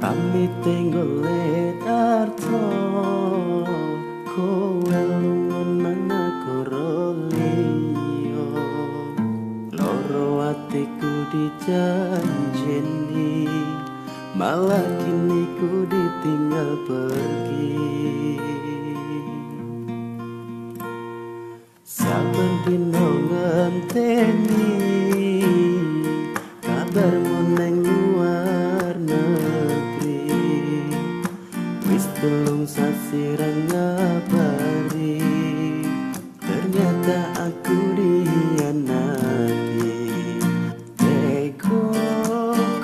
Amite golek arto kowe lunga nang aku liyo loro atiku dijanjeni malah kini ku ditinggal pergi saben dino ngenteni kabarmu nang luar negeri wis telung sasi ra ngabari ternyata aku dihianati teko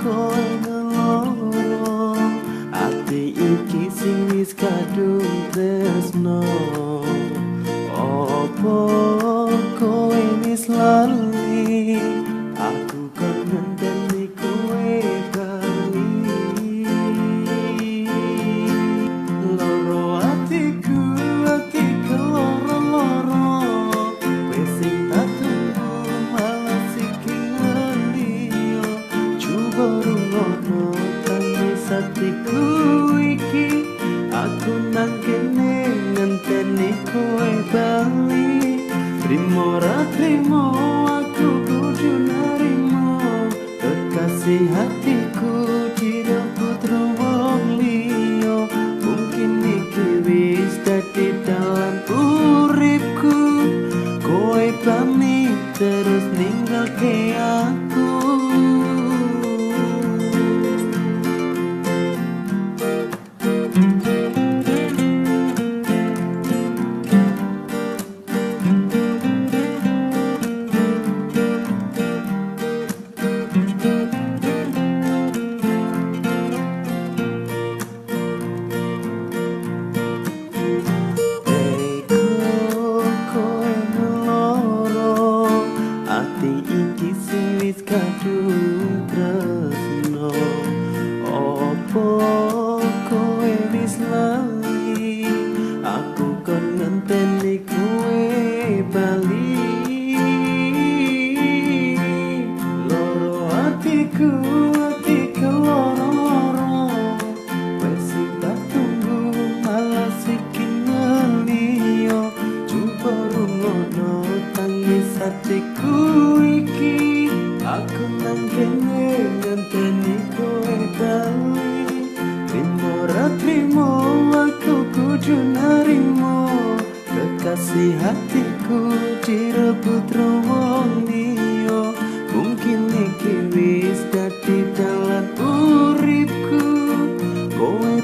koe ngeloro ati iki sing wis kadung tresno opo koe wis lali aku kan ngenteni koe bali loro atiku loro-loro wis sing tak tunggu malah siki ngelio coba rungono tangis atiku iki aku nang kene ngenteni koe bali trimo ra trimo aku kudu narimo kekasih hatiku direbut wong liya mungkin iki wis dadi dalan uripku koe pamit terus ninggalke aku kadung tresno opo kowe wis lali aku kon ngenteni kowe bali loro atiku loro-loro wis sing tak tunggu malah siki ngelio coba rungono tangis hatiku iki aku nang kene ngenteni koe bali trimo ra trimo aku kudu narimo kekasih hatiku direbut wong liya mungkin iki wis dadi dalan uripku koe